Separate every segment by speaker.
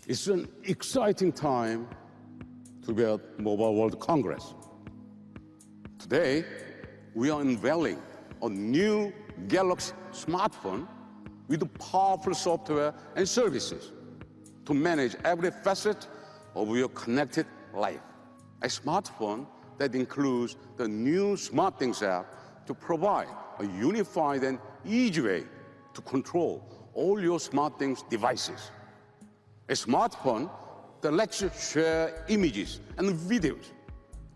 Speaker 1: It's an exciting time to be at Mobile World Congress. Today, we are unveiling a new Galaxy smartphone with powerful software and services to manage every facet of your connected life. A smartphone that includes the new SmartThings app to provide a unified and easy way to control all your SmartThings devices. A smartphone that lets you share images and videos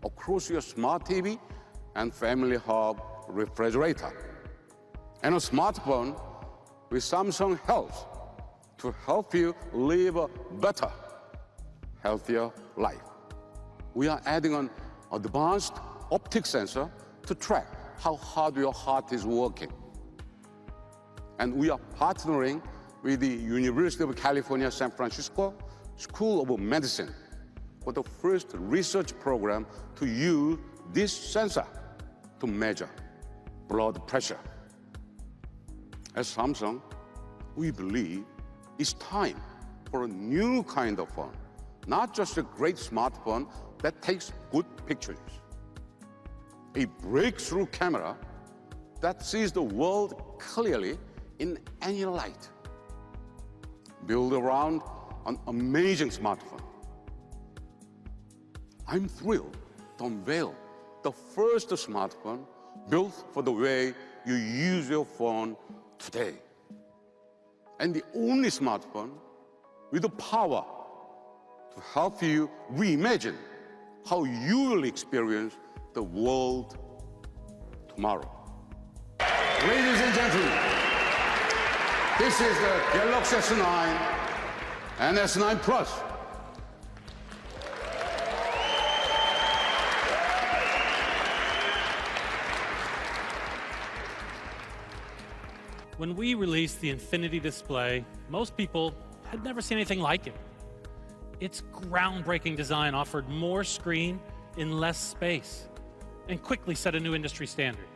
Speaker 1: across your smart TV and Family Hub refrigerator. And a smartphone with Samsung Health to help you live a better, healthier life. We are adding an advanced optic sensor to track how hard your heart is working. And we are partnering with the University of California, San Francisco School of Medicine for the first research program to use this sensor to measure blood pressure. At Samsung, we believe it's time for a new kind of phone, not just a great smartphone that takes good pictures. A breakthrough camera that sees the world clearly in any light. Build around an amazing smartphone. I'm thrilled to unveil the first smartphone built for the way you use your phone today. And the only smartphone with the power to help you reimagine how you will experience the world tomorrow. Ladies and gentlemen, this is the Galaxy S9 and S9 Plus.
Speaker 2: When we released the Infinity display, most people had never seen anything like it. Its groundbreaking design offered more screen in less space and quickly set a new industry standard.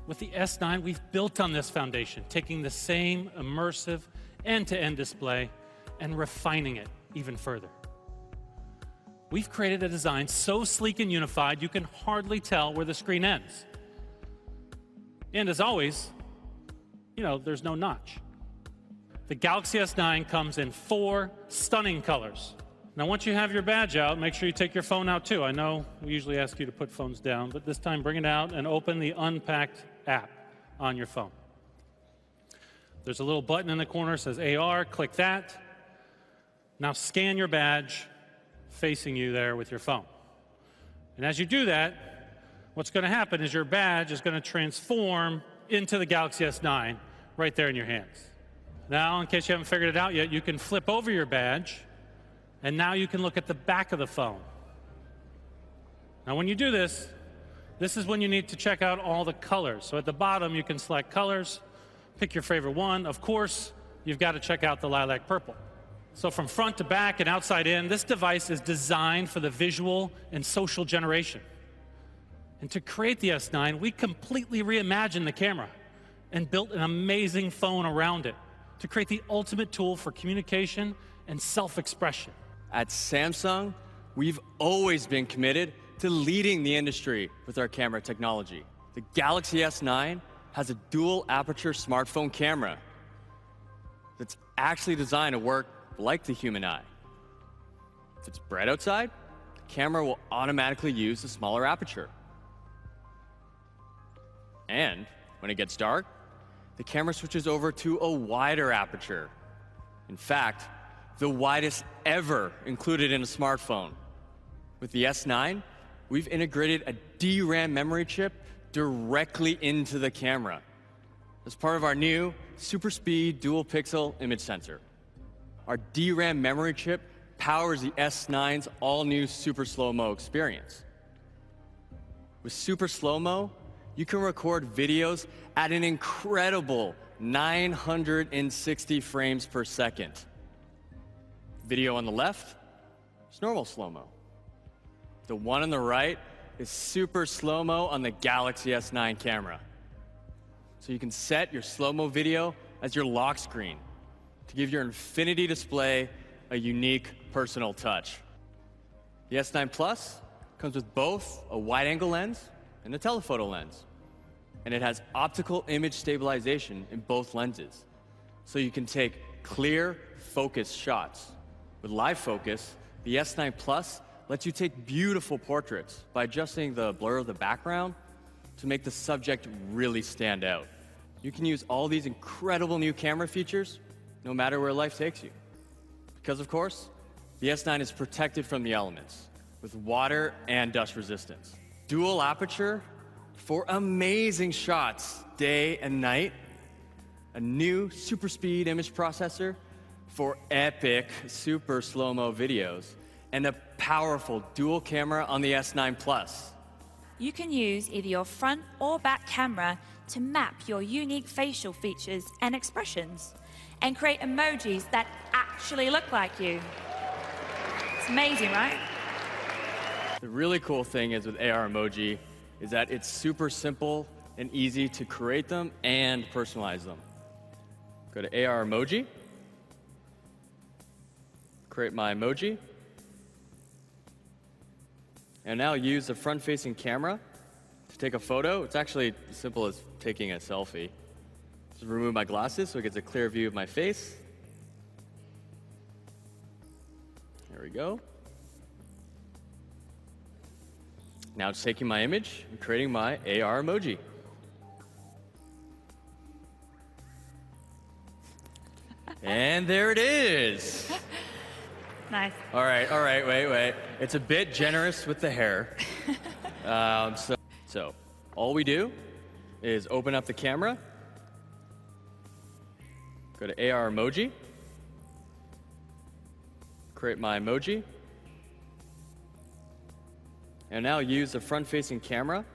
Speaker 2: With the S9, we've built on this foundation, taking the same immersive end-to-end display and refining it even further. We've created a design so sleek and unified, you can hardly tell where the screen ends. And as always, there's no notch. The Galaxy S9 comes in 4 stunning colors. Now, once you have your badge out, make sure you take your phone out too. I know we usually ask you to put phones down, but this time bring it out and open the Unpacked app on your phone. There's a little button in the corner that says AR, click that. Now scan your badge facing you there with your phone. And as you do that, what's going to happen is your badge is going to transform into the Galaxy S9 right there in your hands. Now, in case you haven't figured it out yet, you can flip over your badge, and now you can look at the back of the phone. Now, when you do this, this is when you need to check out all the colors. So at the bottom, you can select colors, pick your favorite one. Of course, you've got to check out the lilac purple. So from front to back and outside in, this device is designed for the visual and social generation. And to create the S9, we completely reimagined the camera and built an amazing phone around it to create the ultimate tool for communication and self-expression.
Speaker 3: At Samsung, we've always been committed to leading the industry with our camera technology. The Galaxy S9 has a dual aperture smartphone camera that's actually designed to work like the human eye. If it's bright outside, the camera will automatically use the smaller aperture. And when it gets dark, the camera switches over to a wider aperture. In fact, the widest ever included in a smartphone. With the S9, we've integrated a DRAM memory chip directly into the camera as part of our new super speed dual pixel image sensor. Our DRAM memory chip powers the S9's all-new Super Slow-Mo experience. With Super Slow-Mo, you can record videos at an incredible 960 frames per second. Video on the left is normal slow-mo. The one on the right is super slow-mo on the Galaxy S9 camera. So you can set your slow-mo video as your lock screen, to give your infinity display a unique personal touch. The S9 Plus comes with both a wide-angle lens and a telephoto lens. And it has optical image stabilization in both lenses, so you can take clear, focused shots. With live focus, the S9 Plus lets you take beautiful portraits by adjusting the blur of the background to make the subject really stand out. You can use all these incredible new camera features no matter where life takes you. Because, of course, the S9 is protected from the elements with water and dust resistance. Dual aperture for amazing shots day and night. A new super speed image processor for epic super slow-mo videos. And a powerful dual camera on the S9 Plus.
Speaker 4: You can use either your front or back camera to map your unique facial features and expressions and create emojis that actually look like you. It's amazing, right?
Speaker 3: The really cool thing is with AR emoji is that it's super simple and easy to create them and personalize them. Go to AR emoji, create my emoji, and now use the front-facing camera to take a photo. It's actually as simple as taking a selfie. Just remove my glasses so it gets a clear view of my face. There we go. Now it's taking my image and creating my AR emoji. And there it is.
Speaker 4: Nice.
Speaker 3: All right, wait. It's a bit generous with the hair. So all we do is open up the camera, go to AR emoji, create my emoji, and now use the front-facing camera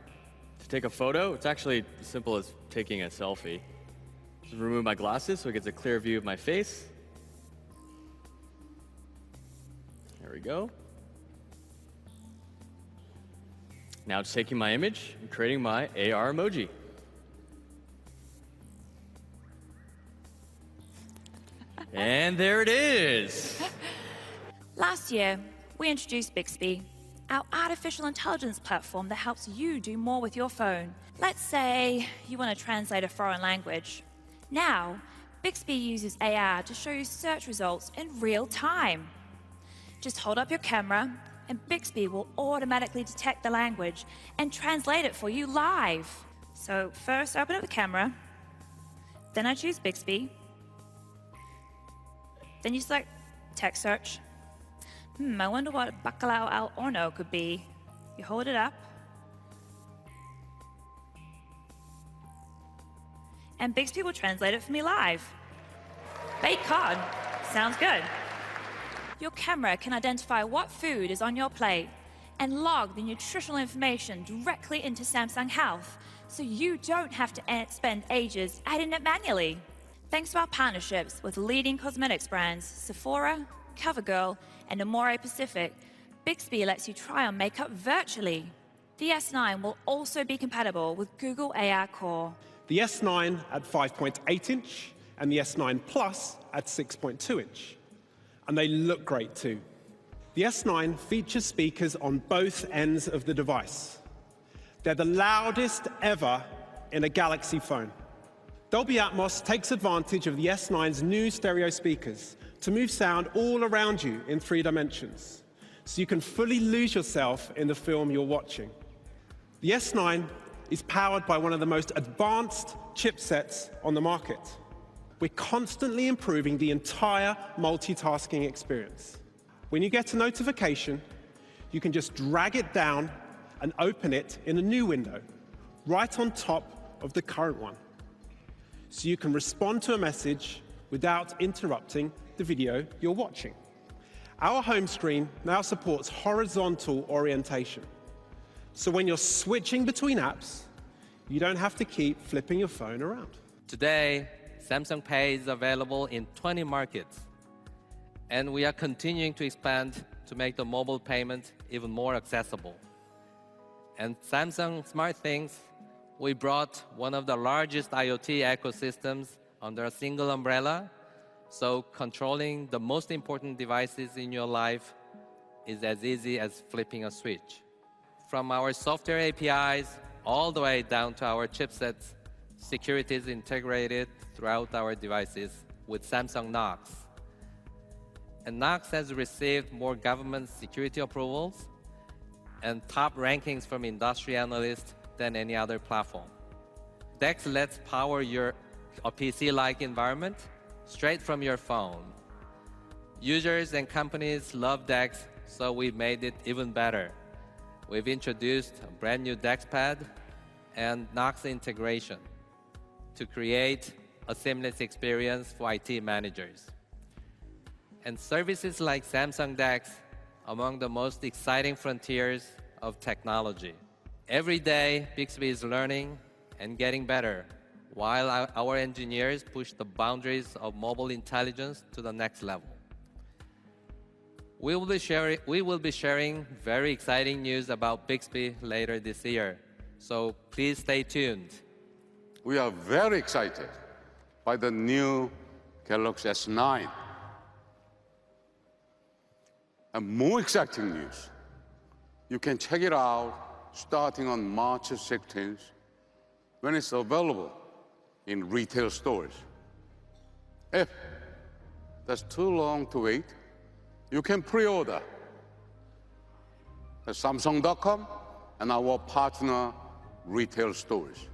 Speaker 3: to take a photo. It's actually as simple as taking a selfie. Just remove my glasses so it gets a clear view of my face. There we go. Now it's taking my image and creating my AR emoji. And there it is.
Speaker 4: Last year, we introduced Bixby, our artificial intelligence platform that helps you do more with your phone. Let's say you want to translate a foreign language. Now, Bixby uses AR to show you search results in real time. Just hold up your camera, and Bixby will automatically detect the language and translate it for you live. So first, open up the camera, then I choose Bixby, then you select text search. I wonder what bacalao al horno could be. You hold it up, and Bixby will translate it for me live. Baked cod. Sounds good. Your camera can identify what food is on your plate and log the nutritional information directly into Samsung Health, so you don't have to spend ages adding it manually. Thanks to our partnerships with leading cosmetics brands Sephora, CoverGirl, and Amore Pacific, Bixby lets you try on makeup virtually. The S9 will also be compatible with Google AR Core.
Speaker 5: The S9 at 5.8 inch and the S9 Plus at 6.2 inch. And they look great too. The S9 features speakers on both ends of the device. They're the loudest ever in a Galaxy phone. Dolby Atmos takes advantage of the S9's new stereo speakers to move sound all around you in 3 dimensions, so you can fully lose yourself in the film you're watching. The S9 is powered by one of the most advanced chipsets on the market. We're constantly improving the entire multitasking experience. When you get a notification, you can just drag it down and open it in a new window, right on top of the current one. So you can respond to a message without interrupting the video you're watching. Our home screen now supports horizontal orientation. So when you're switching between apps, you don't have to keep flipping your phone around.
Speaker 6: Today, Samsung Pay is available in 20 markets, and we are continuing to expand to make the mobile payment even more accessible. And Samsung SmartThings, we brought one of the largest IoT ecosystems under a single umbrella, So controlling the most important devices in your life is as easy as flipping a switch. From our software APIs all the way down to our chipsets, security is integrated throughout our devices with Samsung Knox. And Knox has received more government security approvals and top rankings from industry analysts than any other platform. DeX lets power a PC-like environment straight from your phone. Users and companies love DeX, so we've made it even better. We've introduced a brand new DeX pad and Knox integration to create a seamless experience for IT managers. And services like Samsung DeX, among the most exciting frontiers of technology. Every day, Bixby is learning and getting better, while our engineers push the boundaries of mobile intelligence to the next level. We will be sharing very exciting news about Bixby later this year, so please stay tuned.
Speaker 1: We are very excited by the new Galaxy S9. And more exciting news. You can check it out starting on March 16th when it's available in retail stores. If that's too long to wait, you can pre-order at Samsung.com and our partner retail stores.